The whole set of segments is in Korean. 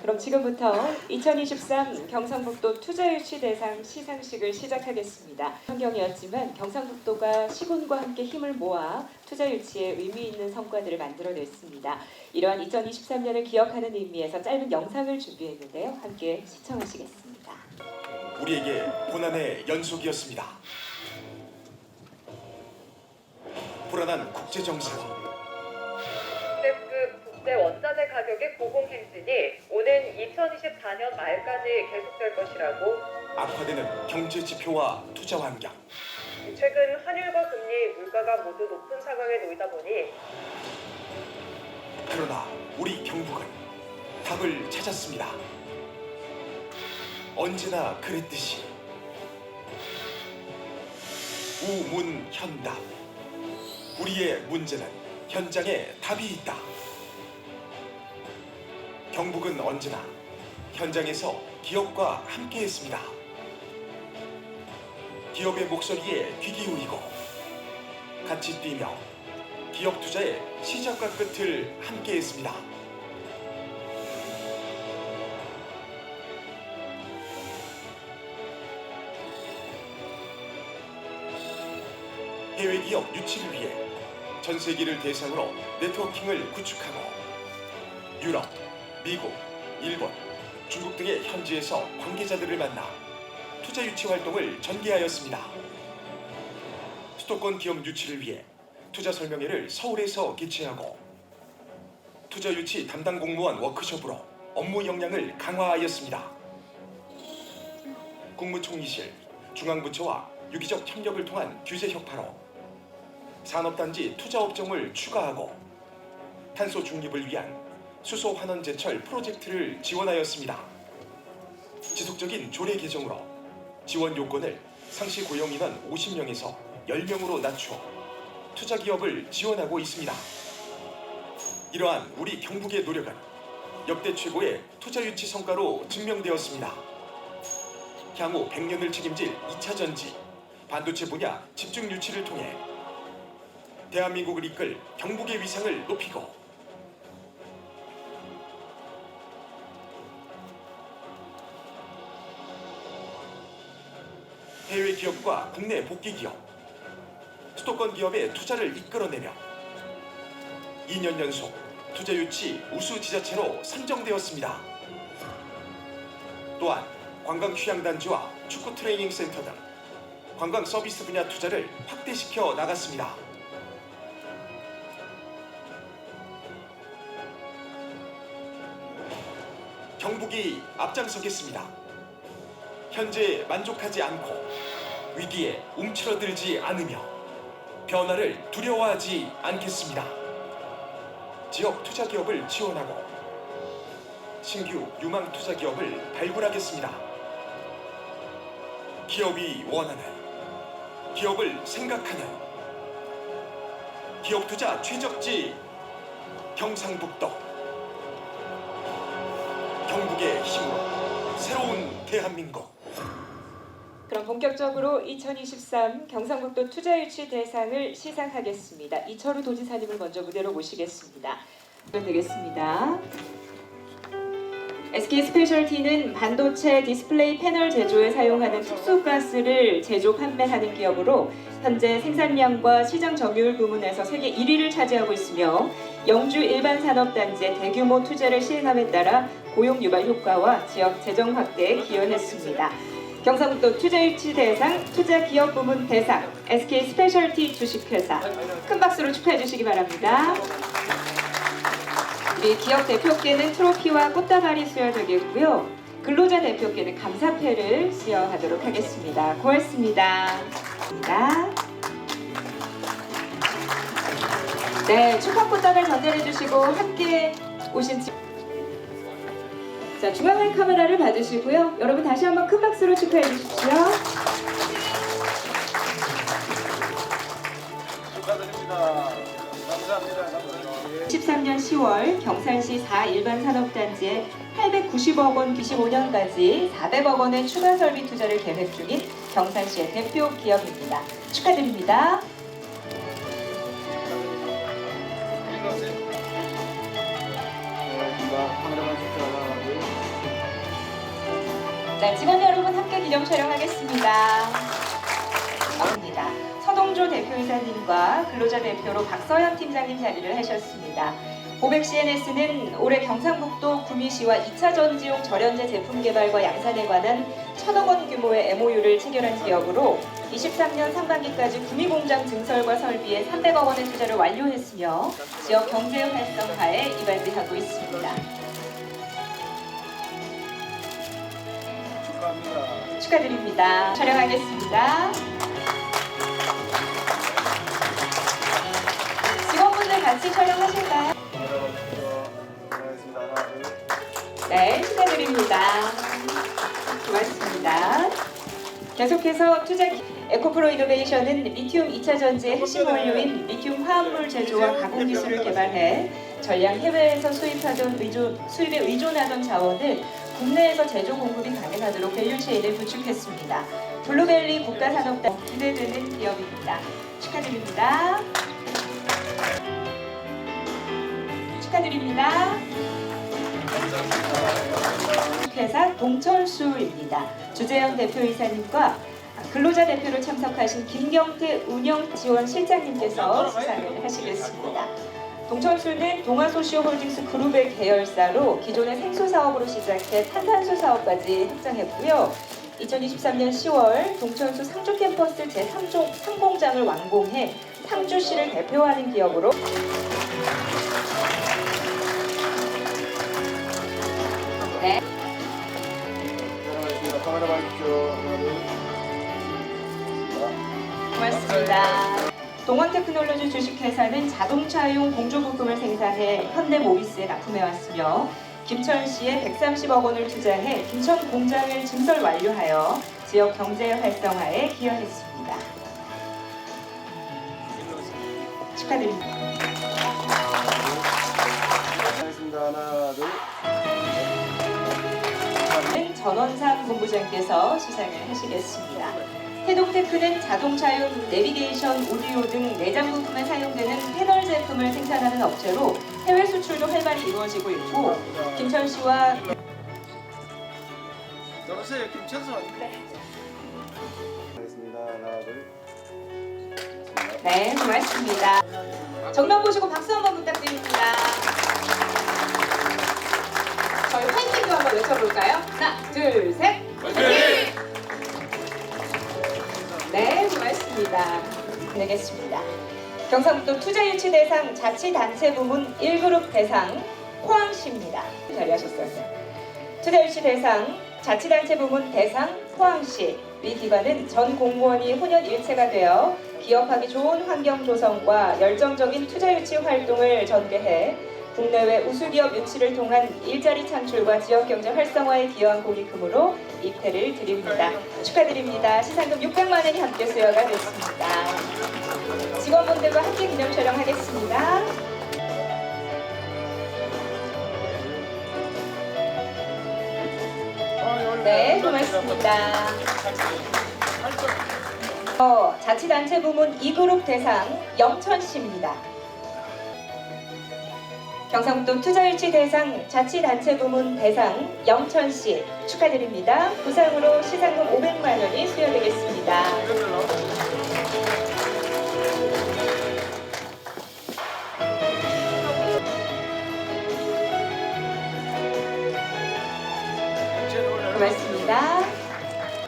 그럼 지금부터 2023 경상북도 투자유치대상 시상식을 시작하겠습니다. 환경이었지만 경상북도가 시군과 함께 힘을 모아 투자유치에 의미 있는 성과들을 만들어냈습니다. 이러한 2023년을 기억하는 의미에서 짧은 영상을 준비했는데요. 함께 시청하시겠습니다. 우리에게 고난의 연속이었습니다. 불안한 국제정세와 국제급 국제 원자재 가격의 고공행진이 오는 2024년 말까지 계속될 것이라고 악화되는 경제 지표와 투자 환경, 최근 환율과 금리, 물가가 모두 높은 상황에 놓이다 보니 그러나 우리 경북은 답을 찾았습니다. 언제나 그랬듯이 우문현답. 우리의 문제는 현장에 답이 있다. 경북은 언제나 현장에서 기업과 함께했습니다. 기업의 목소리에 귀 기울이고 같이 뛰며 기업 투자의 시작과 끝을 함께했습니다. 해외 기업 유치를 위해 전 세계를 대상으로 네트워킹을 구축하고 유럽, 미국, 일본, 중국 등의 현지에서 관계자들을 만나 투자 유치 활동을 전개하였습니다. 수도권 기업 유치를 위해 투자 설명회를 서울에서 개최하고 투자 유치 담당 공무원 워크숍으로 업무 역량을 강화하였습니다. 국무총리실, 중앙부처와 유기적 협력을 통한 규제 혁파로 산업단지 투자 업종을 추가하고 탄소 중립을 위한 수소 환원 제철 프로젝트를 지원하였습니다. 지속적인 조례 개정으로 지원 요건을 상시 고용 인원 50명에서 10명으로 낮추어 투자 기업을 지원하고 있습니다. 이러한 우리 경북의 노력은 역대 최고의 투자 유치 성과로 증명되었습니다. 향후 100년을 책임질 2차 전지, 반도체 분야 집중 유치를 통해 대한민국을 이끌 경북의 위상을 높이고 해외 기업과 국내 복귀 기업, 수도권 기업의 투자를 이끌어내며 2년 연속 투자 유치 우수 지자체로 선정되었습니다. 또한 관광 휴양단지와 축구 트레이닝 센터 등 관광 서비스 분야 투자를 확대시켜 나갔습니다. 경북이 앞장서겠습니다. 현재 만족하지 않고 위기에 움츠러들지 않으며 변화를 두려워하지 않겠습니다. 지역 투자 기업을 지원하고 신규 유망 투자 기업을 발굴하겠습니다. 기업이 원하는, 기업을 생각하는 기업 투자 최적지 경상북도. 경북의 힘으로 새로운 대한민국. 그럼 본격적으로 2023 경상북도 투자유치 대상을 시상하겠습니다. 이철우 도지사님을 먼저 무대로 모시겠습니다. 되겠습니다. SK스페셜티는 반도체 디스플레이 패널 제조에 사용하는 특수가스를 제조 판매하는 기업으로 현재 생산량과 시장 점유율 부문에서 세계 1위를 차지하고 있으며 영주 일반산업단지의 대규모 투자를 시행함에 따라 고용 유발 효과와 지역 재정 확대에 기여했습니다. 경상북도 투자유치 대상 투자기업 부문 대상 SK스페셜티 주식회사 큰 박수로 축하해 주시기 바랍니다. 우리 기업 대표께는 트로피와 꽃다발이 수여되겠고요. 근로자 대표께는 감사패를 수여하도록 하겠습니다. 고맙습니다. 네, 축하 꽃다발 전달해 주시고 함께 오신 자, 중앙의 카메라를 받으시고요. 여러분 다시 한번 큰 박수로 축하해 주십시오. 축하드립니다. 감사합니다. 13년 10월 경산시 4일반산업단지에 890억 원 25년까지 400억 원의 추가 설비 투자를 계획 중인 경산시의 대표 기업입니다. 축하드립니다. 카메라만 좀 네, 직원 여러분 함께 기념 촬영하겠습니다. 입니다. 서동조 대표이사님과 근로자 대표로 박서현 팀장님 자리를 하셨습니다. 고백 CNS는 올해 경상북도 구미시와 2차 전지용 절연제 제품 개발과 양산에 관한 1,000억 원 규모의 MOU를 체결한 기업으로 23년 상반기까지 구미 공장 증설과 설비에 300억 원의 투자를 완료했으며 지역 경제 활성화에 이바지하고 있습니다. 축하합니다. 축하드립니다. 촬영하겠습니다. 직원분들 같이 촬영하실까요? 고맙습니다. 하나, 둘. 네, 축하드립니다. 고맙습니다. 계속해서 투자 에코프로 이노베이션은 리튬 2차 전지의 핵심 원료인 리튬 화합물 제조와 가공 기술을 개발해 전량 해외에서 수입에 의존하던 자원을 국내에서 제조 공급이 가능하도록 밸류 체인을 구축했습니다. 블루벨리 국가산업단 기대되는 기업입니다. 축하드립니다. 축하드립니다. 회사 동철수입니다. 주재영 대표이사님과 근로자 대표로 참석하신 김경태 운영지원실장님께서 수상을 하시겠습니다. 동철수는 동아소시오홀딩스 그룹의 계열사로 기존의 생수 사업으로 시작해 탄산수 사업까지 확장했고요. 2023년 10월 동철수 상주 캠퍼스 제3공장을 완공해 상주시를 대표하는 기업으로 네. 고맙습니다. 카메라 봐주십시오. 하나, 둘. 고맙습니다. 동원테크놀로지 주식회사는 자동차용 공조부품을 생산해 현대모비스에 납품해왔으며 김천시에 130억 원을 투자해 김천 공장을 증설 완료하여 지역 경제 활성화에 기여했습니다. 축하드립니다. 고맙습니다. 하나, 둘. 전원삼 본부장께서 수상을 하시겠습니다. 태동테크는 자동차용 내비게이션, 오디오 등 내장 부품에 사용되는 패널 제품을 생산하는 업체로 해외 수출도 활발히 이루어지고 있고 김천시와 여보세요, 김천수. 알겠습니다. 하나, 둘. 네, 고맙습니다. 정면 보시고 박수 한번 부탁드립니다. 저희 화이팅도 한번 외쳐볼까요? 하나, 둘, 셋! 화이팅! 네, 고맙습니다. 보내겠습니다. 경상북도 투자유치대상 자치단체 부문 1그룹 대상 포항시입니다. 자리하셨어요. 투자유치대상 자치단체 부문 대상 포항시. 위 기관은 전 공무원이 혼연일체가 되어 기업하기 좋은 환경 조성과 열정적인 투자유치 활동을 전개해 국내외 우수기업 유치를 통한 일자리 창출과 지역경제 활성화에 기여한 공익금으로 입회를 드립니다. 축하드립니다. 시상금 600만 원이 함께 수여가 됐습니다. 직원분들과 함께 기념 촬영하겠습니다. 네, 고맙습니다. 자치단체 부문 2그룹 대상 영천시입니다. 경상북도 투자유치 대상 자치단체 부문 대상 영천시 축하드립니다. 부상으로 시상금 500만 원이 수여되겠습니다. 고맙습니다.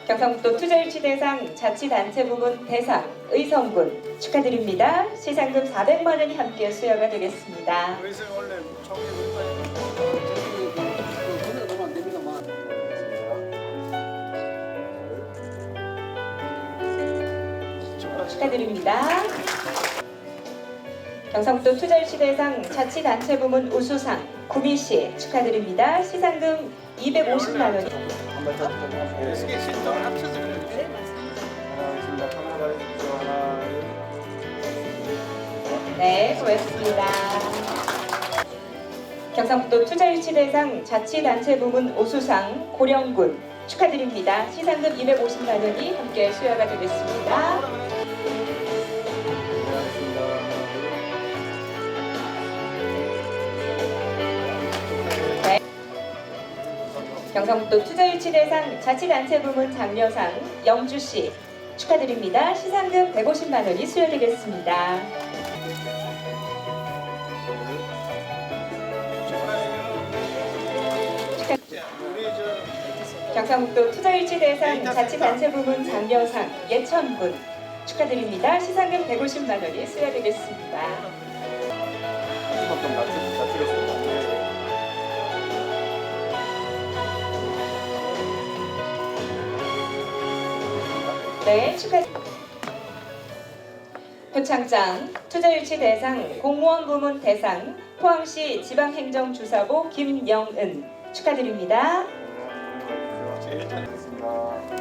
경상북도 투자유치 대상 자치단체 부문 대상 의성군 축하드립니다. 시상금 400만 원이 함께 수여가 되겠습니다. 의성 원래 총리 축하드립니다. 경상북도 투자유치 대상 자치단체 부문 우수상 구미시 축하드립니다. 시상금 250만 원이 한번 더 부탁드립니다. SK 신동을 합쳐서 그래요. 하나, 있습니다. 카메라 봐주십시오. 하나, 둘. 네, 고맙습니다. 경상북도 투자유치 대상 자치단체 부문 우수상 고령군 축하드립니다. 시상금 250만 원이 함께 수여가 되겠습니다. 경상북도 투자유치 대상 자치단체 부문 장려상 영주씨 축하드립니다. 시상금 150만 원이 수여되겠습니다. 경상북도 투자유치 대상 자치단체 부문 장려상 예천군 축하드립니다. 시상금 150만 원이 수여되겠습니다. 조금 낮추겠습니다. 네, 표창장 투자유치 대상 공무원 부문 대상 포항시 지방행정주사부 김영은 축하드립니다. 제일 잘했습니다. 하나, 둘.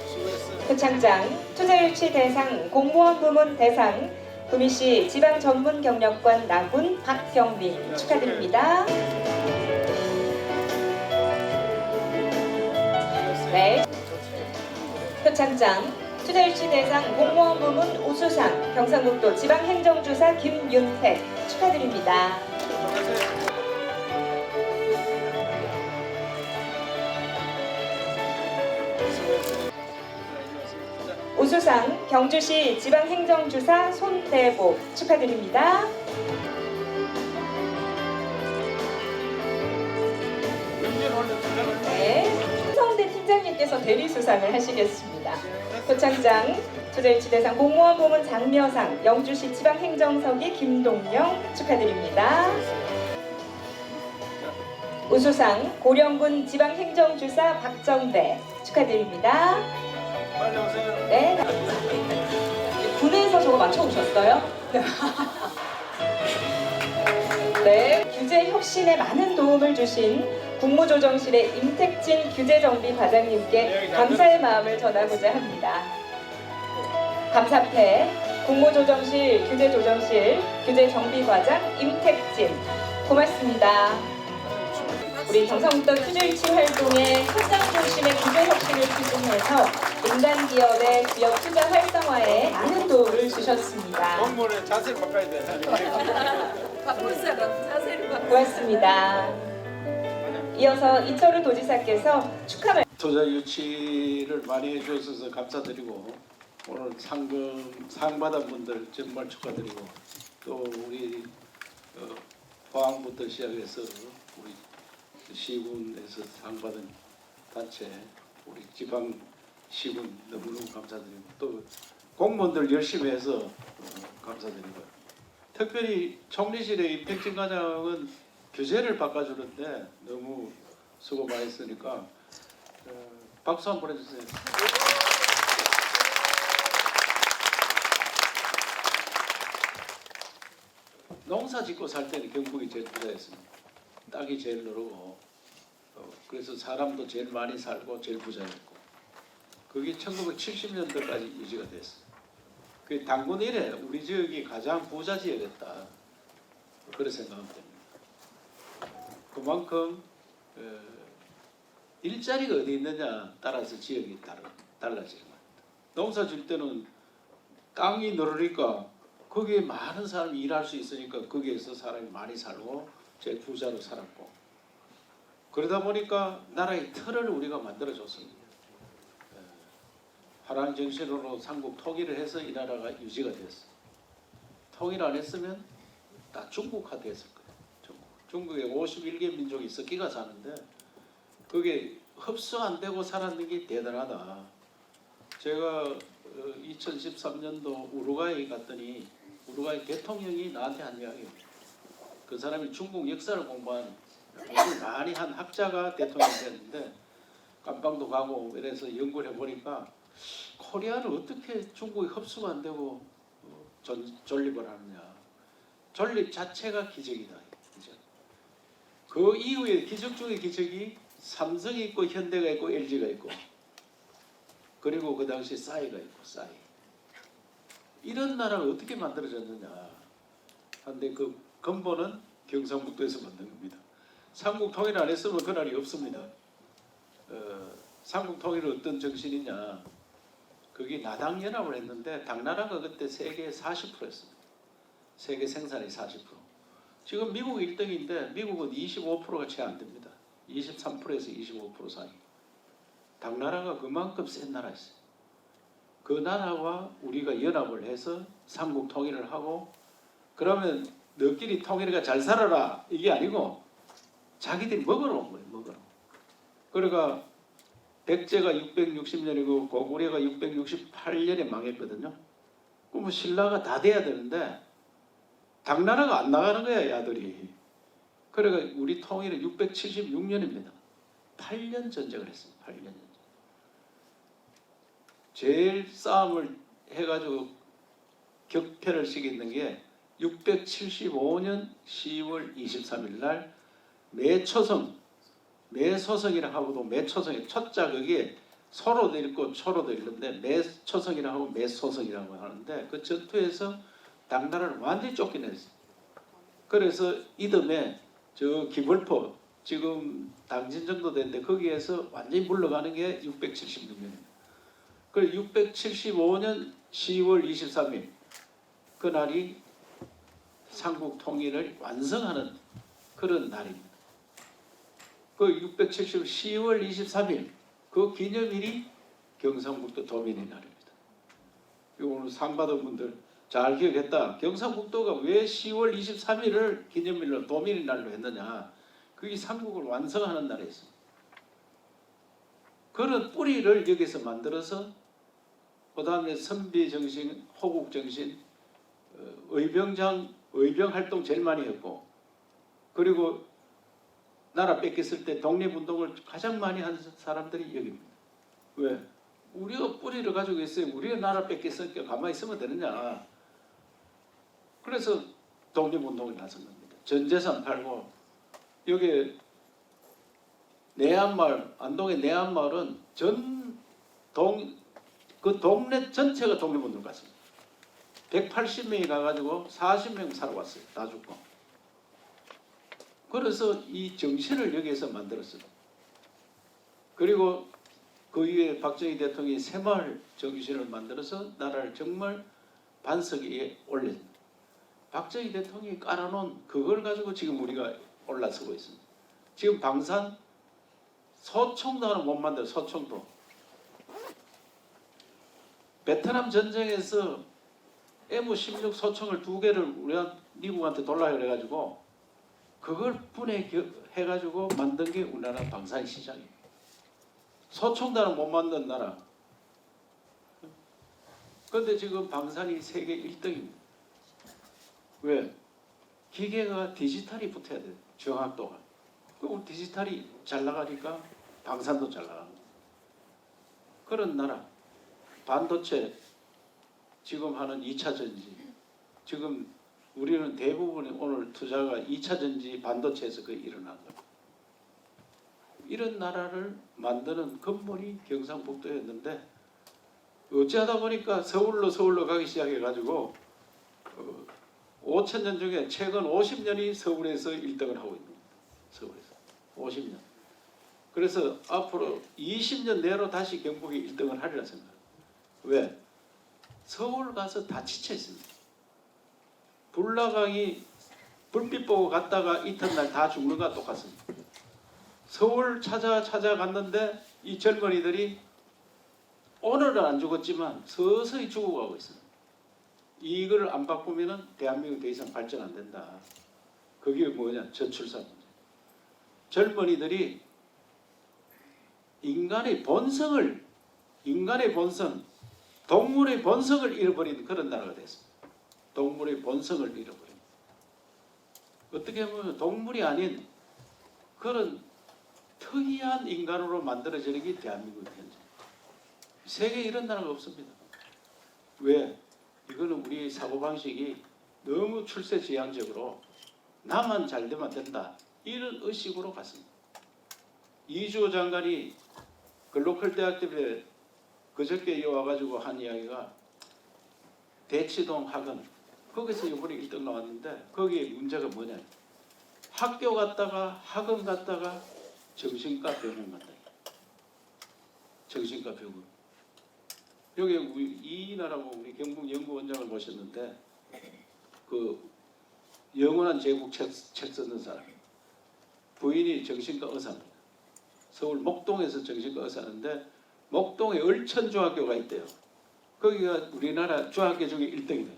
수고했어. 표창장 투자유치 대상 공무원 부문 대상 구미시 지방전문경력관 나군 박경민 축하드립니다. 네. 표창장 투자유치 대상 공무원 부문 우수상 경상북도 지방행정주사 김윤택 축하드립니다. 우수상 경주시 지방행정주사 손대복 축하드립니다. 네, 성대 팀장님께서 대리수상을 하시겠습니다. 표창장 투자유치 대상 공무원 부문 장려상 영주시 지방행정서기 김동영 축하드립니다. 우수상 고령군 지방행정주사 박정배 축하드립니다. 빨리 오세요. 네. 군에서 저거 맞춰오셨어요? 네. 규제 혁신에 많은 도움을 주신 국무조정실의 임택진 규제정비 과장님께 감사의 마음을 전하고자 합니다. 감사패 국무조정실 규제조정실 규제정비과장 임택진 고맙습니다. 우리 경상북도 투자유치 활동의 현장 중심의 규제 혁신을 추진해서 민간 기업의 지역 투자 활성화에 많은 도움을 주셨습니다. 공무원의 자세를 바꿔야 돼. 바꿀 사람 자세를 바꿔. 고맙습니다. 이어서 이철우 도지사께서 축하 말. 투자 유치를 많이 해주셔서 감사드리고 오늘 상 받은 분들 정말 축하드리고 또 우리 포항부터 시작해서 우리 시군에서 상 받은 단체 우리 지방 시군 너무너무 감사드리고 또 공무원들 열심히 해서 감사드리고요. 특별히 총리실의 임택진 과장은 규제를 바꿔주는데 너무 수고 많이 했으니까 박수 한번 보내주세요. 농사 짓고 살 때는 경북이 제일 부자였습니다. 땅이 제일 늘고 그래서 사람도 제일 많이 살고 제일 부자였고 그게 1970년대까지 유지가 됐어요. 그 당군 이래 우리 지역이 가장 부자 지역이었다. 그런 생각은 됩니다. 그만큼 일자리가 어디 있느냐 따라서 지역이 달라지는 겁니다. 농사 질 때는 땅이 늘으니까 거기에 많은 사람이 일할 수 있으니까 거기에서 사람이 많이 살고 제일 부자로 살았고 그러다 보니까 나라의 틀을 우리가 만들어줬습니다. 화랑 정신으로 삼국 통일을 해서 이 나라가 유지가 됐어요. 통일 안 했으면 다 중국화 됐을 거예요. 중국에 51개 민족이 섞이가 사는데 그게 흡수 안 되고 살았는 게 대단하다. 제가 2013년도 우루과이 갔더니 우루과이 대통령이 나한테 한 이야기예요. 그 사람이 중국 역사를 공부한 공부를 많이 한 학자가 대통령이 됐는데 깜방도 가고 이래서 연구를 해보니까 코리아는 어떻게 중국이 흡수가 안 되고 존립을 하느냐. 존립 자체가 기적이다. 그 이후에 기적 중의 기적이 삼성이 있고 현대가 있고 LG가 있고 그리고 그 당시 싸이가 있고 싸이 이런 나라가 어떻게 만들어졌느냐 한데 그 근본은 경상북도에서 만든 겁니다. 삼국 통일 안 했으면 그날이 없습니다. 삼국 통일은 어떤 정신이냐 그게 나당연합을 했는데 당나라가 그때 세계 40%였습니다. 세계 생산의 40%. 지금 미국 1등인데 미국은 25%가 채 안 됩니다. 23%에서 25% 사이. 당나라가 그만큼 센 나라였어요. 그 나라와 우리가 연합을 해서 삼국 통일을 하고 그러면 너끼리 통일해가 잘 살아라 이게 아니고 자기들이 먹으러 온 거예요. 먹으러. 그러니까 백제가 660년이고 고구려가 668년에 망했거든요. 그럼 신라가 다 돼야 되는데 당나라가 안 나가는 거야, 야들이. 그러니까 우리 통일은 676년입니다. 8년 전쟁을 했습니다. 8년 전쟁. 제일 싸움을 해가지고 격패를 시키는 게 675년 10월 23일 날 매초성이라 하고도 매초성의 첫자 그게 소로도 읽고 초로도 읽는데 매초성이라 하고 매소성이라고 하는데 그 전투에서 당나라를 완전히 쫓겨냈어요. 그래서 이듬해 저 기벌포 지금 당진 정도 되는데 거기에서 완전히 물러가는 게 676년입니다. 그리고 675년 10월 23일 그날이 삼국 통일을 완성하는 그런 날입니다. 그 670, 10월 23일 그 기념일이 경상북도 도민의 날입니다. 오늘 상 받은 분들 잘 기억했다. 경상북도가 왜 10월 23일을 기념일로 도민의 날로 했느냐. 그게 삼국을 완성하는 날이었습니다. 그런 뿌리를 여기서 만들어서 그 다음에 선비정신, 호국정신, 의병활동 제일 많이 했고 그리고 나라 뺏겼을 때 독립운동을 가장 많이 한 사람들이 여기입니다. 왜? 우리가 뿌리를 가지고 있어요. 우리가 나라 뺏겼으니까 가만히 있으면 되느냐. 그래서 독립운동을 나선 겁니다. 전 재산 팔고 여기 내안마을, 안동의 내안마을은 그 동네 전체가 독립운동 갔습니다. 180명이 가가지고 40명 살아왔어요. 다 죽고. 그래서 이 정신을 여기에서 만들었어요. 그리고 그 이후에 박정희 대통령이 새마을 정신을 만들어서 나라를 정말 반석 위에 올렸습니다. 박정희 대통령이 깔아놓은 그걸 가지고 지금 우리가 올라서고 있습니다. 지금 방산 소총도 하나 못 만들어요. 소총도. 베트남 전쟁에서 M16 소총을 2개를 우리가 미국한테 돌라 그래가지고 그걸 분해해가지고 만든 게 우리나라 방산 시장이에요. 소총도 하나 못 만든 나라. 그런데 지금 방산이 세계 1등입니다. 왜? 기계가 디지털이 붙어야 돼요. 정확도가. 그리고 디지털이 잘 나가니까 방산도 잘 나가는 거예요. 그런 나라. 반도체 지금 하는 2차 전지. 지금 우리는 대부분 오늘 투자가 2차 전지 반도체에서 그 일어난 거예요. 이런 나라를 만드는 건물이 경상북도였는데 어찌하다 보니까 서울로 가기 시작해가지고 5,000년 중에 최근 50년이 서울에서 1등을 하고 있는 겁니다. 서울에서 50년. 그래서 앞으로 20년 내로 다시 경북이 1등을 하리라 생각합니다. 왜? 서울 가서 다 지쳐 있습니다. 불나강이 불빛 보고 갔다가 이튿날 다 죽는 거와 똑같습니다. 서울 찾아갔는데 이 젊은이들이 오늘은 안 죽었지만 서서히 죽어가고 있습니다. 이걸 안 바꾸면은 대한민국 더 이상 발전 안 된다. 그게 뭐냐? 저출산 문제. 젊은이들이 인간의 본성, 동물의 본성을 잃어버린 그런 나라가 됐습니다. 동물의 본성을 잃어버린. 어떻게 보면 동물이 아닌 그런 특이한 인간으로 만들어지는 게 대한민국 현재. 세계에 이런 나라가 없습니다. 왜? 이거는 우리 사고방식이 너무 출세지향적으로 나만 잘 되면 된다. 이런 의식으로 갔습니다. 이주호 장관이 글로컬 대학 때문에 그저께 와가지고 한 이야기가 대치동 학원 거기서 이번에 1등 나왔는데 거기에 문제가 뭐냐. 학교 갔다가 학원 갔다가 정신과 병원 간다. 정신과 병원. 여기 이인하라고 우리 경북연구원장을 모셨는데 그 영원한 제국 책 쓰는 사람. 부인이 정신과 의사입니다. 서울 목동에서 정신과 의사인데 목동에 을천중학교가 있대요. 거기가 우리나라 중학교 중에 1등이네.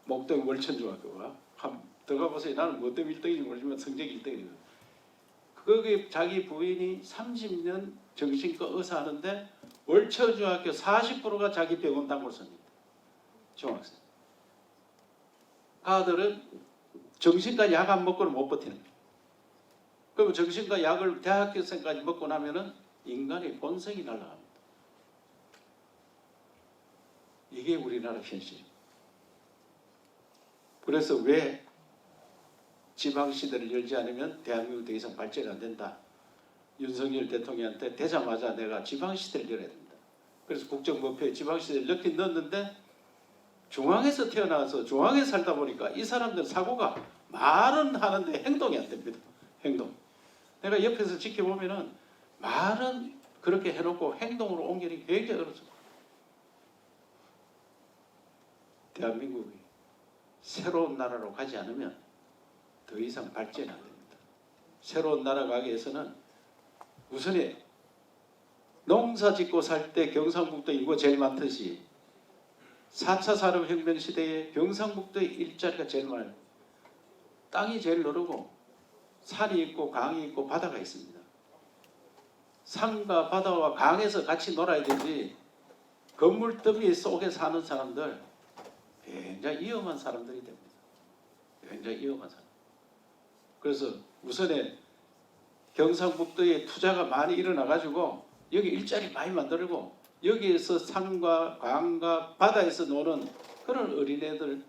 목동 월천중학교가. 한번 들어가 보세요. 나는 뭐 때문에 1등인지 모르지만 성적이 1등이에요. 거기 자기 부인이 30년 정신과 의사 하는데 월천중학교 40%가 자기 병원 단골손입니다. 중학생. 아들은 정신과 약 안 먹고는 못 버티는 거예요. 그리고 정신과 약을 대학교생까지 먹고 나면은 인간의 본성이 날아갑니다. 이게 우리나라 현실입니다. 그래서 왜 지방시대를 열지 않으면 대한민국 더 이상 발전이 안 된다. 윤석열 대통령한테 되자마자 내가 지방시대를 열어야 된다. 그래서 국정목표에 지방시대를 넣긴 넣었는데 중앙에서 태어나서 중앙에 살다 보니까 이 사람들 사고가 말은 하는데 행동이 안 됩니다. 행동. 내가 옆에서 지켜보면은 말은 그렇게 해놓고 행동으로 옮기는 게 굉장히 어렵습니다. 대한민국이 새로운 나라로 가지 않으면 더 이상 발전이 안 됩니다. 새로운 나라 가기 위해서는 우선에 농사 짓고 살 때 경상북도 인구가 제일 많듯이 4차 산업혁명 시대에 경상북도의 일자리가 제일 많아요. 땅이 제일 넓고 산이 있고 강이 있고 바다가 있습니다. 산과 바다와 강에서 같이 놀아야 되지 건물 더미 속에 사는 사람들 굉장히 위험한 사람들이 됩니다. 굉장히 위험한 사람. 그래서 우선에 경상북도에 투자가 많이 일어나가지고 여기 일자리 많이 만들고 여기에서 산과 강과 바다에서 노는 그런 어린애들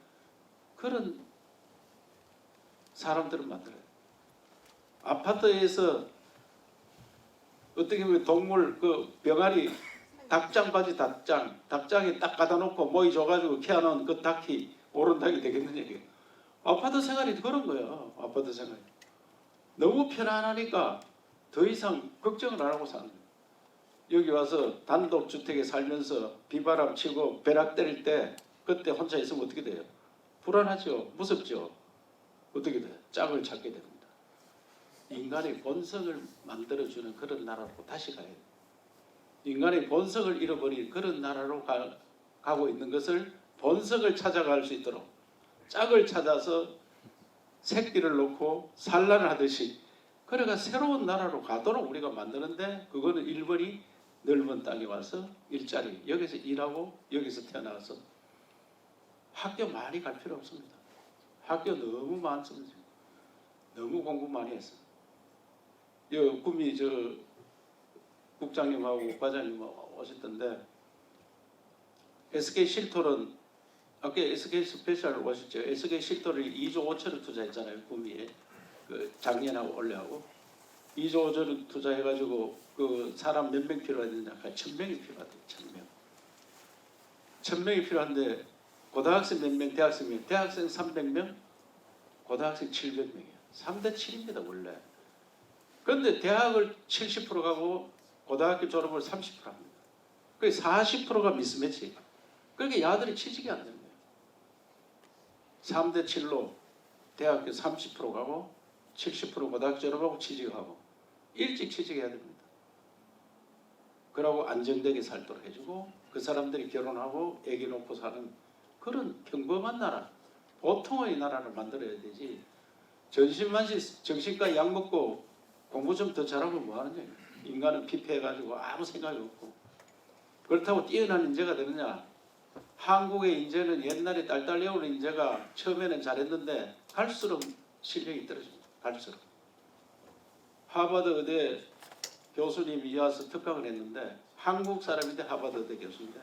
그런 사람들을 만들어요. 아파트에서 어떻게 보면 동물 그 병아리 닭장 바지 닭장에 딱 갖다 놓고 모이 줘가지고 키워놓은 그 닭이 옳은 닭이 되겠느냐 이게. 아파트 생활이 그런 거예요. 아파트 생활이 너무 편안하니까 더 이상 걱정을 안 하고 사는 거예요. 여기 와서 단독주택에 살면서 비바람 치고 벼락 때릴 때 그때 혼자 있으면 어떻게 돼요? 불안하죠. 무섭죠. 어떻게 돼요? 짝을 찾게 됩니다. 인간의 본성을 만들어주는 그런 나라로 다시 가야 돼요. 인간의 본성을 잃어버린 그런 나라로 가고 있는 것을 본성을 찾아갈 수 있도록 짝을 찾아서 새끼를 놓고 산란을 하듯이 그래가 새로운 나라로 가도록 우리가 만드는데 그거는 일본이 넓은 땅에 와서 일자리 여기서 일하고 여기서 태어나서 학교 많이 갈 필요 없습니다. 학교 너무 많습니다. 너무 공부 많이 했어. 여 구미 저 국장님하고 과장님 오셨던데 SK 실토는 아까 SK 스페셜 오셨죠. SK 실토를 2조 5천을 투자했잖아요. 구미에 그 작년하고 올해하고 2조 5천을 투자해가지고 그 사람 몇 명 필요하느냐? 1,000명이 필요하대요. 1,000명. 1,000명이 필요한데 고등학생 몇 명, 대학생 몇 명, 대학생 300명, 고등학생 700명이에요. 3대 7입니다 원래. 그런데 대학을 70% 가고 고등학교 졸업을 30% 합니다. 그게 40%가 미스매치. 그러니까 야들이 취직이 안 되는 거예요. 3대 7로 대학교 30% 가고 70% 고등학교 졸업하고 취직하고 일찍 취직해야 됩니다. 그러고 안정되게 살도록 해주고 그 사람들이 결혼하고 애기 놓고 사는 그런 평범한 나라, 보통의 나라를 만들어야 되지. 전신만시 정신과 약 먹고 공부 좀 더 잘하면 뭐하느냐. 인간은 피폐해가지고 아무 생각이 없고. 그렇다고 뛰어난 인재가 되느냐. 한국의 인재는 옛날에 딸딸 외우는 인재가 처음에는 잘했는데 갈수록 실력이 떨어집니다. 갈수록. 하버드 의대 교수님이 와서 특강을 했는데 한국 사람인데 하버드 의대 교수인데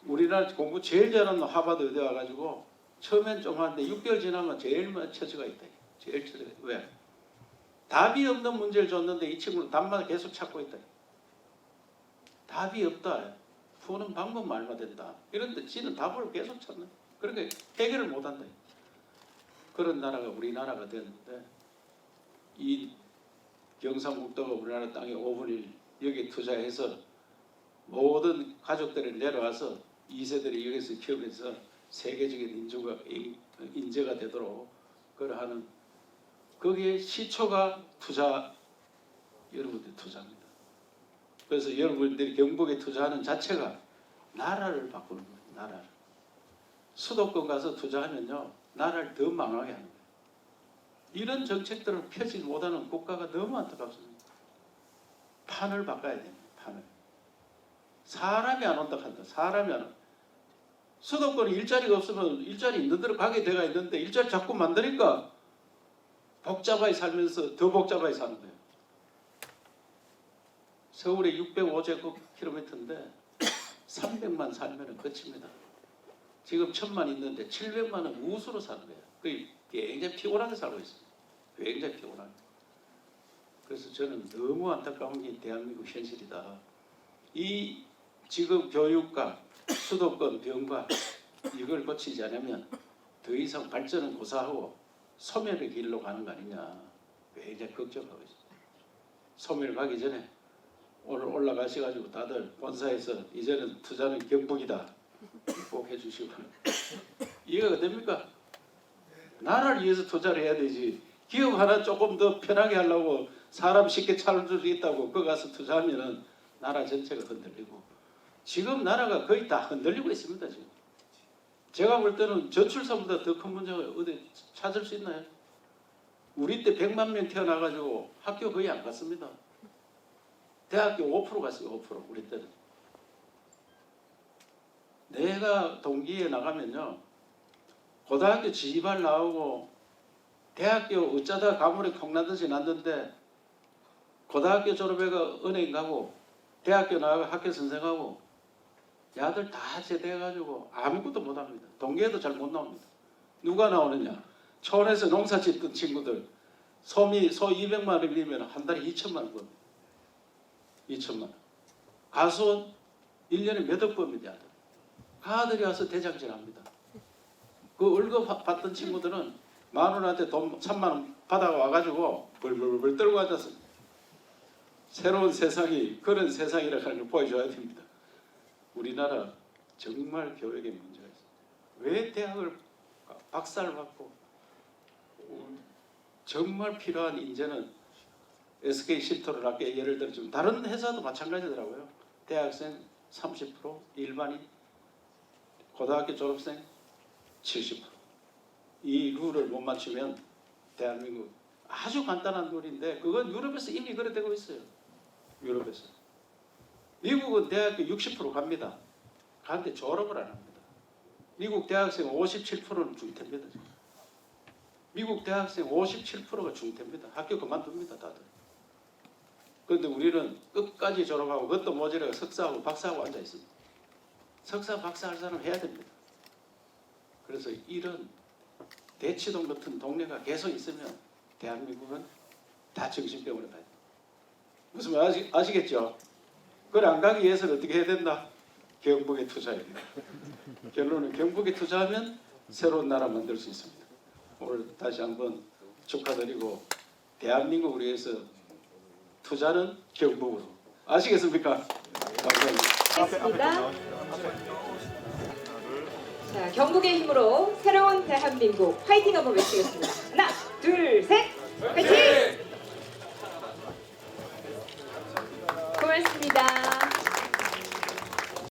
우리나라 공부 제일 잘하는 하버드 의대 와가지고 처음엔 좀 하는데 6개월 지나면 제일 처지가 있다. 제일 처지가 있다. 왜? 답이 없는 문제를 줬는데 이 친구는 답만 계속 찾고 있다. 답이 없다. 푸는 방법만 알면 된다. 이런데 지는 답을 계속 찾는. 그러니까 해결을 못한다. 그런 나라가 우리나라가 되는데 이 경상북도가 우리나라 땅의 5분의 1 여기 투자해서 모든 가족들을 내려와서 2세들이 여기서 키우면서 세계적인 인재가 되도록 그걸 하는 거기에 시초가 투자 여러분들 투자입니다. 그래서 여러분들이 경북에 투자하는 자체가 나라를 바꾸는 거예요. 나라를. 수도권 가서 투자하면요. 나라를 더 망하게 하는 거예요. 이런 정책들을 펴지 못하는 국가가 너무 안타깝습니다. 판을 바꿔야 됩니다. 판을. 사람이 안 온다 한다. 사람이 안 온다. 수도권에 일자리가 없으면 일자리 있는 대로 가게 돼가 있는데 일자리 자꾸 만드니까 복잡하게 살면서 더 복잡하게 사는 거예요. 서울에 605제곱킬로미터인데 300만 살면 끝입니다. 지금 1000만 있는데 700만은 우수로 사는 거예요. 그게 굉장히 피곤하게 살고 있습니다. 굉장히 피곤하게. 그래서 저는 너무 안타까운 게 대한민국 현실이다. 이 지금 교육과 수도권 병과 이걸 고치지 않으면 더 이상 발전은 고사하고 소멸의 길로 가는 거 아니냐 굉장히 걱정하고 있습니다. 소멸 가기 전에 오늘 올라가셔가지고 다들 본사에서 이제는 투자는 경북이다 꼭 해주시고 이해가 됩니까? 나라를 위해서 투자를 해야 되지. 기업 하나 조금 더 편하게 하려고 사람 쉽게 찾을 수 있다고 거기 가서 투자하면은 나라 전체가 흔들리고 지금 나라가 거의 다 흔들리고 있습니다. 지금 제가 볼 때는 저출산보다 더 큰 문제가 어디 찾을 수 있나요? 우리 때 100만 명 태어나가지고 학교 거의 안 갔습니다. 대학교 5% 갔어요. 5% 우리 때는. 내가 동기에 나가면요. 고등학교 지휘반 나오고 대학교 어쩌다 가물에 콩나듯이 났는데 고등학교 졸업해가 은행 가고 대학교 나가고 학교 선생하고 야들 다 제대해가지고 아무것도 못합니다. 동기에도 잘 못 나옵니다. 누가 나오느냐? 촌에서 농사 짓던 친구들 소 200만 원이면 한 달에 2천만 원 겁니다. 2천만 원. 가수원 1년에 몇억 법니다. 가들이 와서 대장질 합니다. 그 월급 받던 친구들은 만 원한테 돈 3만 원 받아 와가지고 벌벌벌 떨고 앉았습니다. 새로운 세상이 그런 세상이라는 걸 보여줘야 됩니다. 우리나라 정말 교육에 문제가 있습니다. 왜 대학을 박사를 받고 정말 필요한 인재는 SK 신토를 아까 예를 들어 좀 다른 회사도 마찬가지더라고요. 대학생 30%, 일반인, 고등학교 졸업생 70%. 이 룰을 못 맞추면 대한민국 아주 간단한 룰인데 그건 유럽에서 이미 그래 되고 있어요. 유럽에서. 미국은 대학교 60% 갑니다. 가는데 졸업을 안 합니다. 미국 대학생 57%는 중퇴입니다. 지금. 미국 대학생 57%가 중퇴입니다. 학교 그만둡니다. 다들. 그런데 우리는 끝까지 졸업하고 그것도 모자라고 석사하고 박사하고 앉아 있습니다. 석사 박사 할 사람 해야 됩니다. 그래서 이런 대치동 같은 동네가 계속 있으면 대한민국은 다 정신병원에 가야 됩니다. 무슨 말 아시겠죠? 그걸 안 가기 위해서는 어떻게 해야 된다? 경북에 투자해야 됩니다. 결론은 경북에 투자하면 새로운 나라 만들 수 있습니다. 오늘 다시 한번 축하드리고 대한민국을 위해서 투자는 경북으로. 아시겠습니까? 감사합니다. 알겠습니다. 자, 경북의 힘으로 새로운 대한민국 화이팅 한번 외치겠습니다. 하나, 둘, 셋, 화이팅! 고맙습니다.